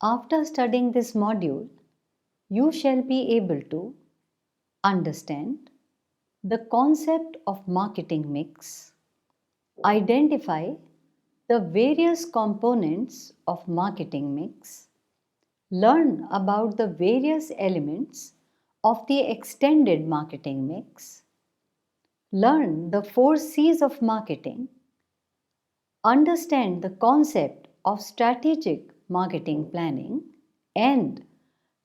After studying this module, you shall be able to understand the concept of marketing mix, identify the various components of marketing mix, learn about the various elements of the extended marketing mix, learn the 4 C's of marketing, understand the concept of strategic marketing planning, and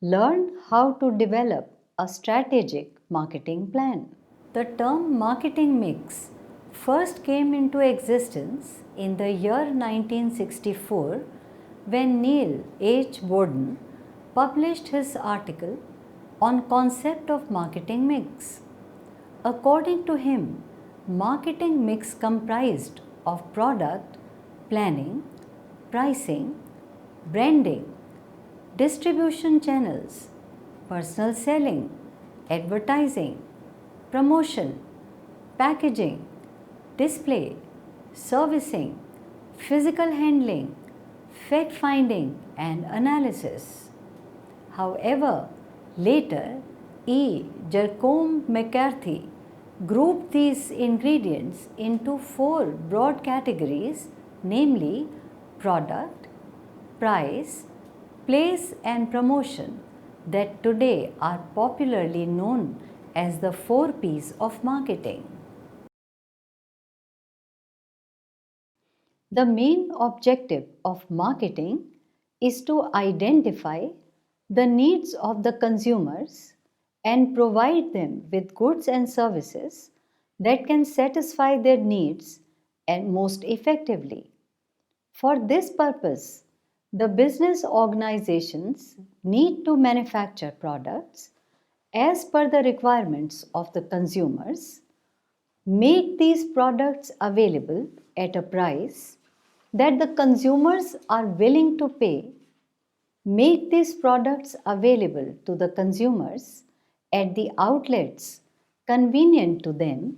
learn how to develop a strategic marketing plan. The term marketing mix first came into existence in the year 1964 when Neil H. Warden published his article on concept of marketing mix. According to him, marketing mix comprised of product, planning, pricing, branding, distribution channels, personal selling, advertising, promotion, packaging, display, servicing, physical handling, fact finding, and analysis. However, later E. Jerome McCarthy grouped these ingredients into 4 broad categories, namely product, price, place, and promotion, that today are popularly known as the 4 P's of marketing. The main objective of marketing is to identify the needs of the consumers and provide them with goods and services that can satisfy their needs and most effectively. For this purpose, the business organizations need to manufacture products as per the requirements of the consumers, make these products available at a price that the consumers are willing to pay, make these products available to the consumers at the outlets convenient to them,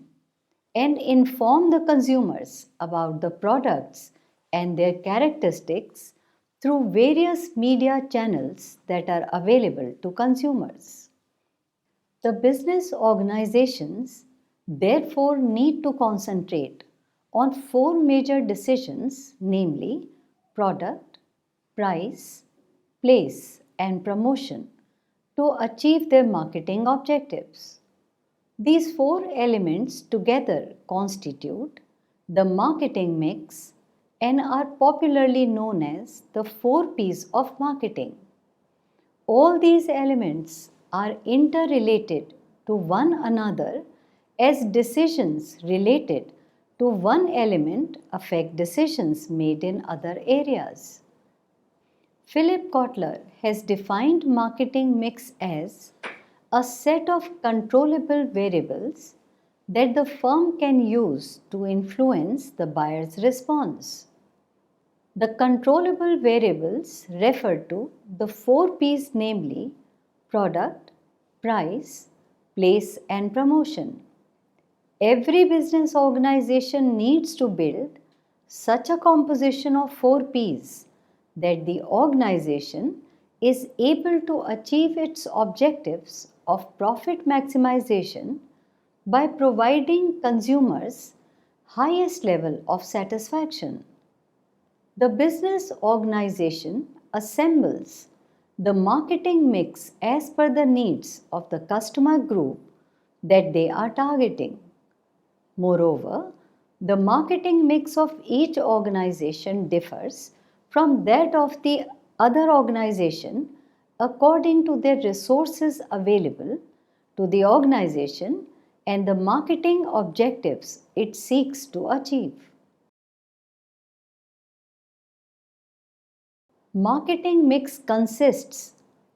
and inform the consumers about the products and their characteristics through various media channels that are available to consumers. The business organizations therefore need to concentrate on 4 major decisions, namely product, price, place, and promotion, to achieve their marketing objectives. These 4 elements together constitute the marketing mix and are popularly known as the 4 P's of marketing. All these elements are interrelated to one another, as decisions related to one element affect decisions made in other areas. Philip Kotler has defined marketing mix as a set of controllable variables that the firm can use to influence the buyer's response. The controllable variables refer to the 4 P's, namely product, price, place, and promotion. Every business organization needs to build such a composition of 4 P's that the organization is able to achieve its objectives of profit maximization by providing consumers highest level of satisfaction. The business organization assembles the marketing mix as per the needs of the customer group that they are targeting. Moreover, the marketing mix of each organization differs from that of the other organization according to their resources available to the organization and the marketing objectives it seeks to achieve. Marketing mix consists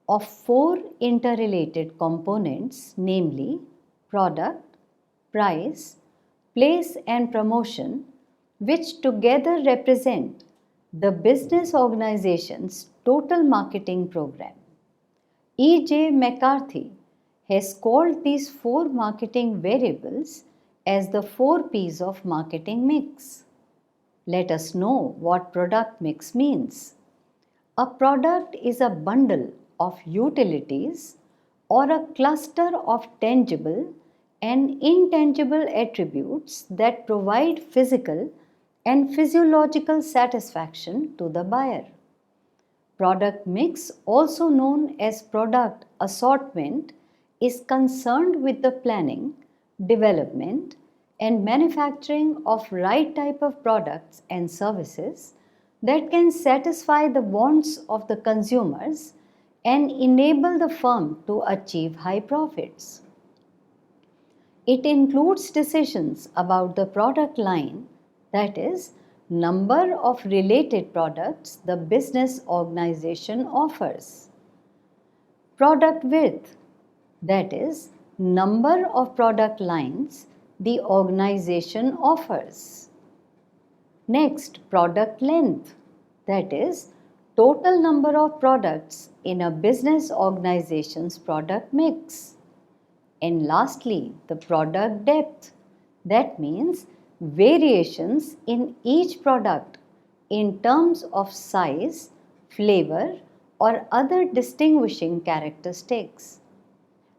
of 4 interrelated components, namely product, price, place, and promotion, which together represent the business organization's total marketing program. E. J. McCarthy has called these 4 marketing variables as the 4 P's of marketing mix. Let us know what product mix means. A product is a bundle of utilities or a cluster of tangible and intangible attributes that provide physical and physiological satisfaction to the buyer. Product mix, also known as product assortment, is concerned with the planning, development, and manufacturing of right type of products and services that can satisfy the wants of the consumers and enable the firm to achieve high profits. It includes decisions about the product line, that is, number of related products the business organization offers. Product width, that is, number of product lines the organization offers. Next, product length, that is, total number of products in a business organization's product mix. And lastly, the product depth, that means variations in each product in terms of size, flavor, or other distinguishing characteristics.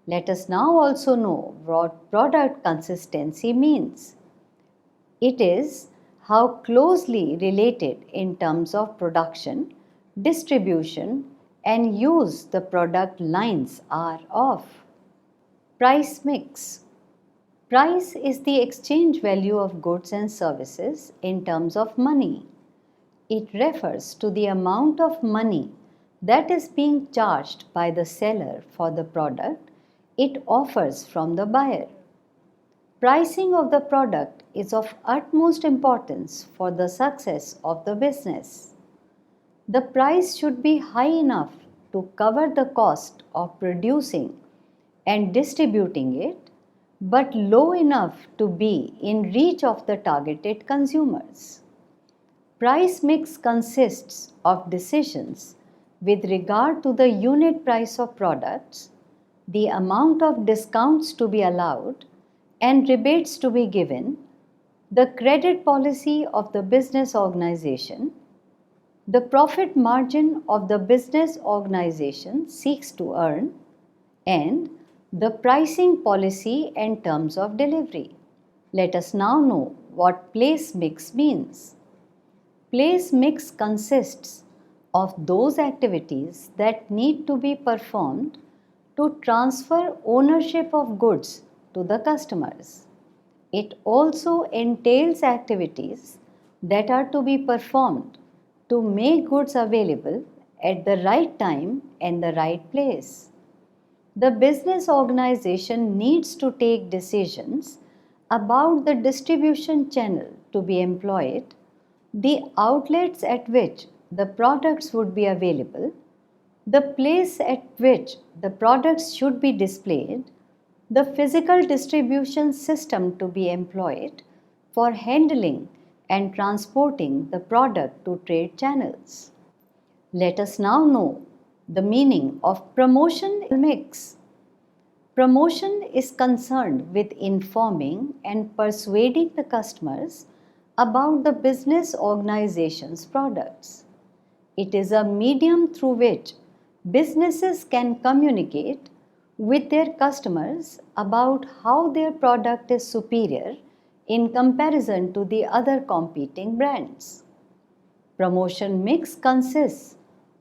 Let us now also know what product consistency means. It is how closely related in terms of production, distribution, and use the product lines are of. Price mix. Price is the exchange value of goods and services in terms of money. It refers to the amount of money that is being charged by the seller for the product it offers from the buyer. Pricing of the product is of utmost importance for the success of the business. The price should be high enough to cover the cost of producing and distributing it, but low enough to be in reach of the targeted consumers. Price mix consists of decisions with regard to the unit price of products, the amount of discounts to be allowed and rebates to be given, the credit policy of the business organization, the profit margin of the business organization seeks to earn, and the pricing policy and terms of delivery. Let us now know what place mix means. Place mix consists of those activities that need to be performed to transfer ownership of goods to the customers. It also entails activities that are to be performed to make goods available at the right time and the right place. The business organization needs to take decisions about the distribution channel to be employed, the outlets at which the products would be available, the place at which the products should be displayed, the physical distribution system to be employed for handling and transporting the product to trade channels. Let us now know the meaning of promotion mix. Promotion is concerned with informing and persuading the customers about the business organization's products. It is a medium through which businesses can communicate with their customers about how their product is superior in comparison to the other competing brands. Promotion mix consists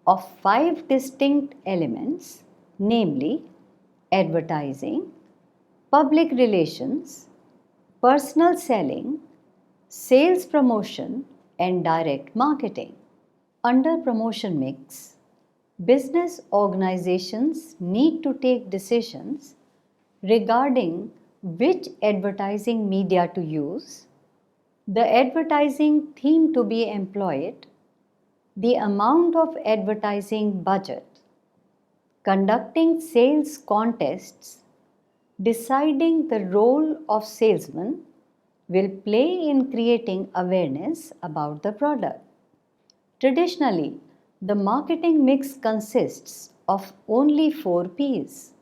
of 5 distinct elements, namely advertising, public relations, personal selling, sales promotion, and direct marketing. Under promotion mix, business organizations need to take decisions regarding which advertising media to use, the advertising theme to be employed, the amount of advertising budget, conducting sales contests, deciding the role of salesman will play in creating awareness about the product. Traditionally, the marketing mix consists of only 4 P's.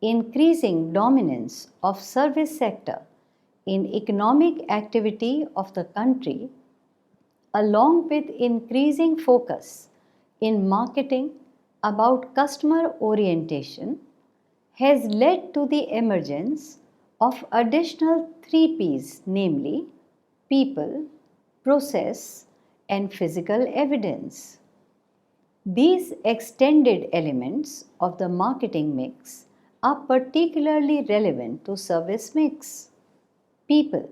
Increasing dominance of service sector in economic activity of the country, along with increasing focus in marketing about customer orientation has led to the emergence of additional 3 Ps, namely people, process, and physical evidence. These extended elements of the marketing mix are particularly relevant to service mix. People.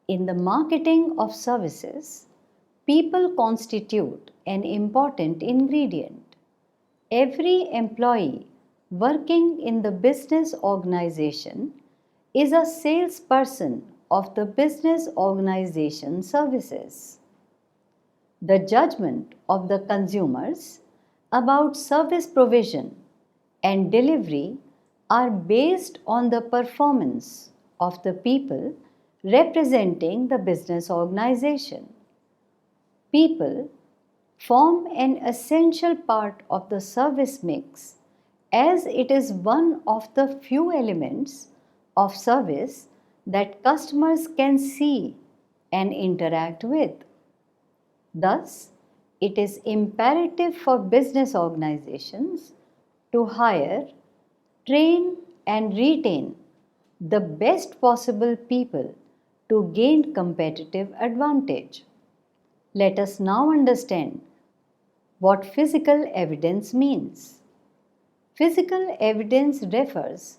In the marketing of services, people constitute an important ingredient. Every employee working in the business organization is a salesperson of the business organization services. The judgment of the consumers about service provision and delivery are based on the performance of the people representing the business organization. People form an essential part of the service mix as it is one of the few elements of service that customers can see and interact with. Thus, it is imperative for business organizations to hire, train, and retain the best possible people to gain competitive advantage. Let us now understand what physical evidence means. Physical evidence refers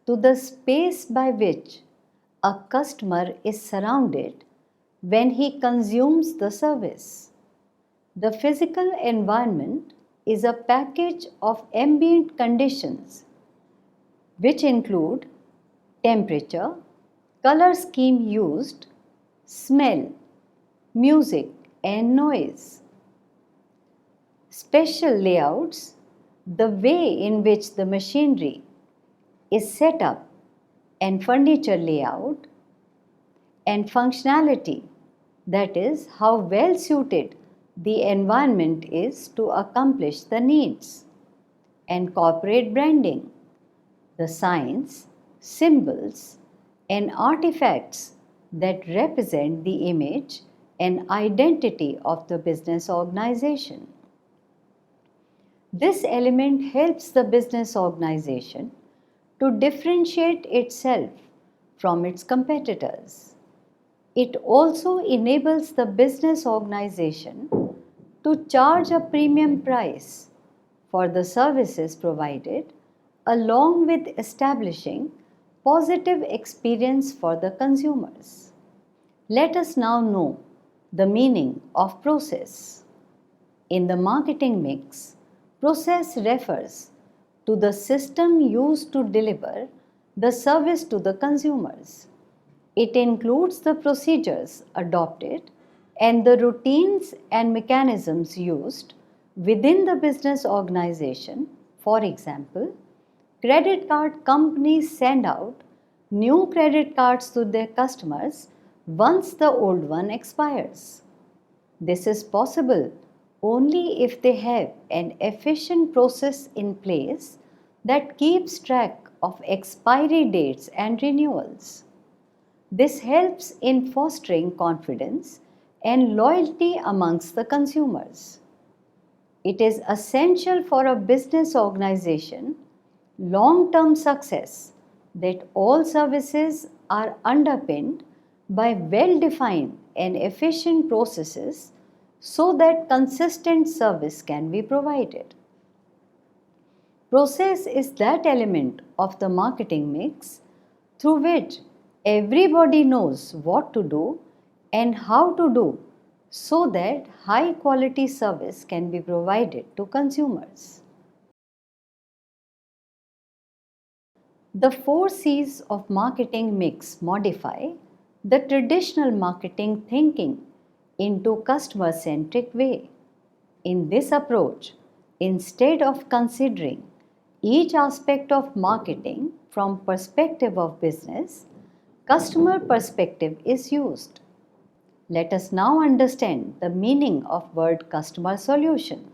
to the space by which a customer is surrounded when he consumes the service. The physical environment is a package of ambient conditions which include temperature, color scheme used, smell, music, and noise. Special layouts, the way in which the machinery is set up, and furniture layout, and functionality, that is, how well suited the environment is to accomplish the needs, and corporate branding, the signs, symbols, and artifacts that represent the image and identity of the business organization. This element helps the business organization to differentiate itself from its competitors. It also enables the business organization to charge a premium price for the services provided, along with establishing positive experience for the consumers. Let us now know the meaning of process. In the marketing mix, process refers to the system used to deliver the service to the consumers. It includes the procedures adopted and the routines and mechanisms used within the business organization. For example, credit card companies send out new credit cards to their customers once the old one expires. This is possible only if they have an efficient process in place that keeps track of expiry dates and renewals. This helps in fostering confidence and loyalty amongst the consumers. It is essential for a business organization long-term success that all services are underpinned by well-defined and efficient processes so that consistent service can be provided. Process is that element of the marketing mix through which everybody knows what to do and how to do so that high quality service can be provided to consumers. The 4 Cs of marketing mix modify the traditional marketing thinking into customer-centric way. In this approach, instead of considering each aspect of marketing from perspective of business, customer perspective is used. Let us now understand the meaning of word customer solution.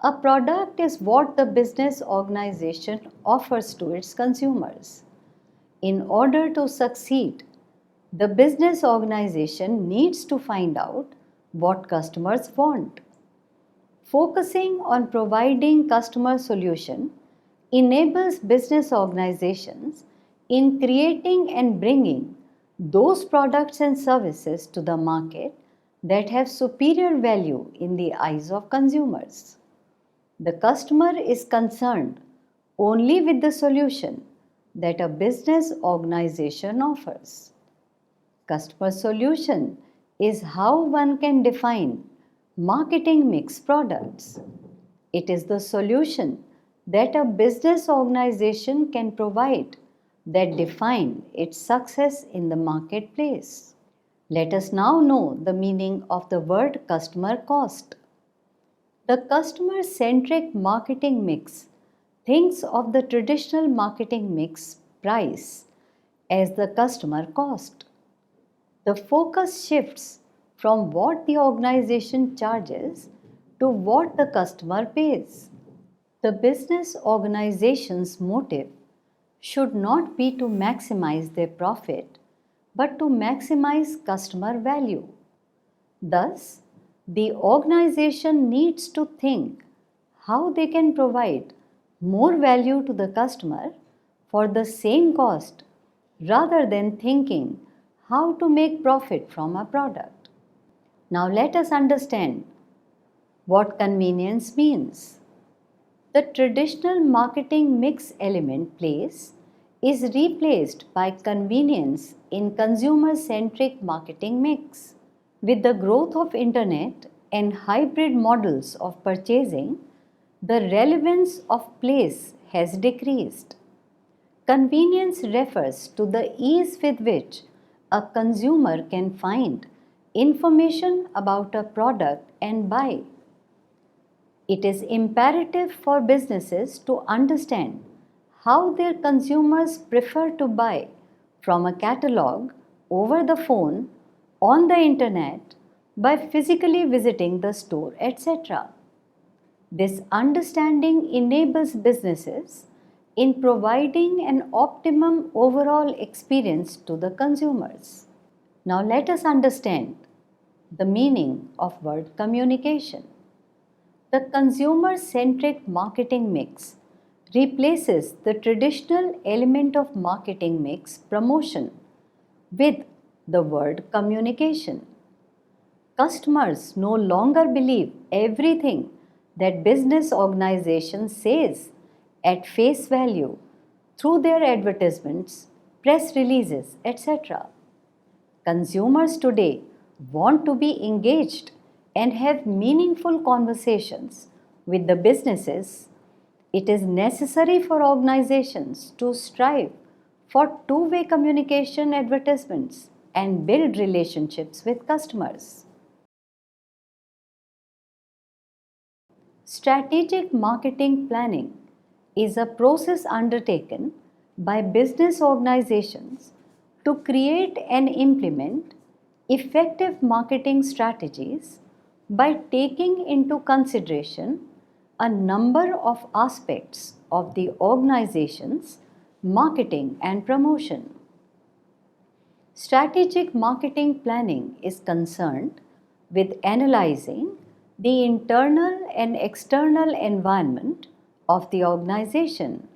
A product is what the business organization offers to its consumers. In order to succeed, the business organization needs to find out what customers want. Focusing on providing customer solution enables business organizations in creating and bringing those products and services to the market that have superior value in the eyes of consumers. The customer is concerned only with the solution that a business organization offers. Customer solution is how one can define marketing mix products. It is the solution that a business organization can provide that define its success in the marketplace. Let us now know the meaning of the word customer cost. The customer centric marketing mix thinks of the traditional marketing mix price as the customer cost. The focus shifts from what the organization charges to what the customer pays. The business organization's motive should not be to maximize their profit, but to maximize customer value. Thus, the organization needs to think how they can provide more value to the customer for the same cost rather than thinking how to make profit from a product. Now let us understand what convenience means. The traditional marketing mix element place is replaced by convenience in consumer-centric marketing mix. With the growth of internet and hybrid models of purchasing, the relevance of place has decreased. Convenience refers to the ease with which a consumer can find information about a product and buy. It is imperative for businesses to understand how their consumers prefer to buy from a catalog, over the phone, on the internet, by physically visiting the store, etc. This understanding enables businesses in providing an optimum overall experience to the consumers. Now let us understand the meaning of word communication. The consumer-centric marketing mix replaces the traditional element of marketing mix promotion with the word communication. Customers no longer believe everything that business organization says at face value through their advertisements, press releases, etc. Consumers today want to be engaged and have meaningful conversations with the businesses. It is necessary for organizations to strive for two-way communication advertisements and build relationships with customers. Strategic marketing planning is a process undertaken by business organizations to create and implement effective marketing strategies by taking into consideration a number of aspects of the organization's marketing and promotion. Strategic marketing planning is concerned with analyzing the internal and external environment of the organization,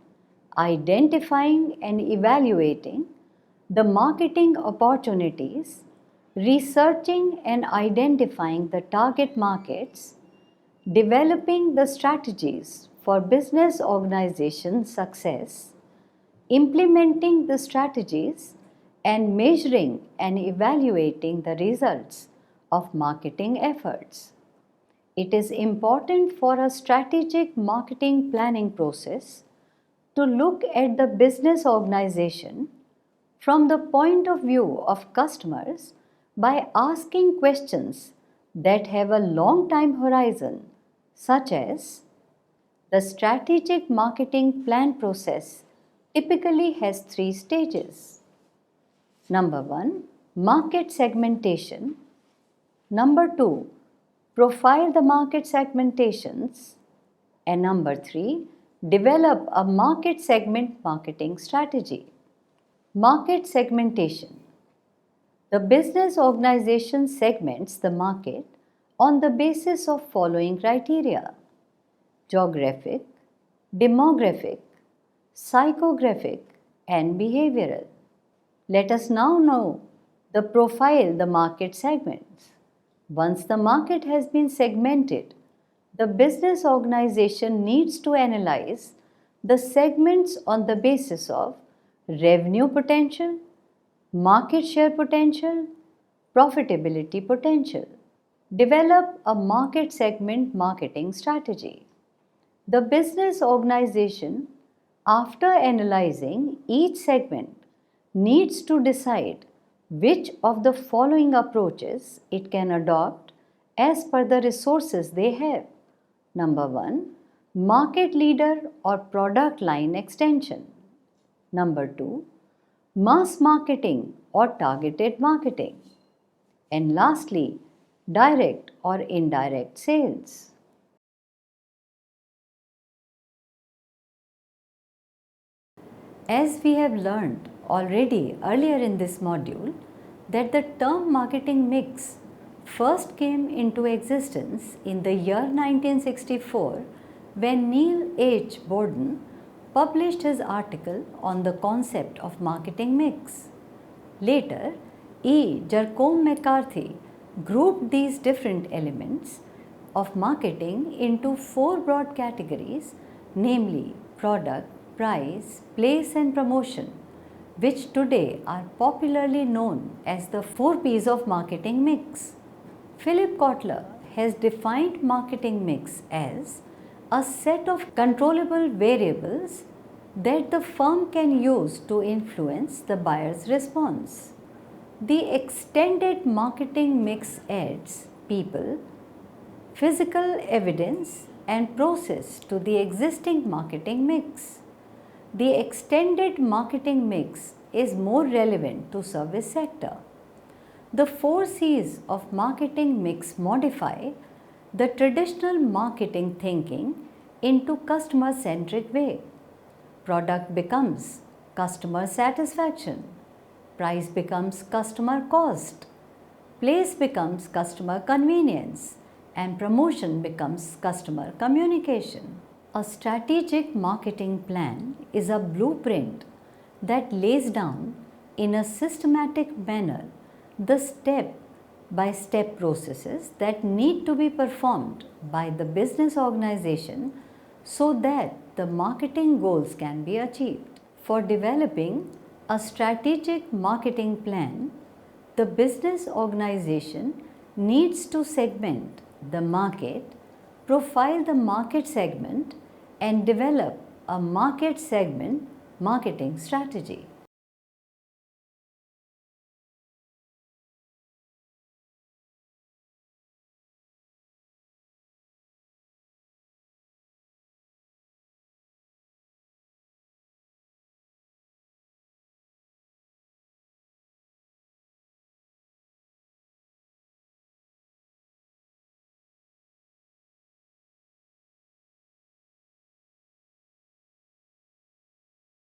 identifying and evaluating the marketing opportunities, researching and identifying the target markets, developing the strategies for business organization success, implementing the strategies, and measuring and evaluating the results of marketing efforts. It is important for a strategic marketing planning process to look at the business organization from the point of view of customers by asking questions that have a long time horizon, such as the strategic marketing plan process typically has 3 stages. Number 1, market segmentation. Number 2, profile the market segmentations. And number 3, develop a market segment marketing strategy. Market segmentation. The business organization segments the market on the basis of following criteria: geographic, demographic, psychographic, and behavioral. Let us now know the profile the market segments. Once the market has been segmented, the business organization needs to analyze the segments on the basis of revenue potential, market share potential, profitability potential. Develop a market segment marketing strategy. The business organization, after analyzing each segment, needs to decide which of the following approaches it can adopt as per the resources they have. Number 1, market leader or product line extension. Number 2, mass marketing or targeted marketing. And lastly, direct or indirect sales. As we have learned already earlier in this module, that the term marketing mix first came into existence in the year 1964 when Neil H. Borden published his article on the concept of marketing mix. Later, E. Jerome McCarthy grouped these different elements of marketing into 4 broad categories, namely product, price, place, and promotion, which today are popularly known as the 4 P's of marketing mix. Philip Kotler has defined marketing mix as a set of controllable variables that the firm can use to influence the buyer's response. The extended marketing mix adds people, physical evidence, and process to the existing marketing mix. The extended marketing mix is more relevant to service sector. The 4 C's of marketing mix modify the traditional marketing thinking into customer-centric way. Product becomes customer satisfaction. Price becomes customer cost. Place becomes customer convenience. And promotion becomes customer communication. A strategic marketing plan is a blueprint that lays down in a systematic manner the step-by-step processes that need to be performed by the business organization so that the marketing goals can be achieved. For developing a strategic marketing plan, the business organization needs to segment the market, profile the market segment, and develop a market segment marketing strategy.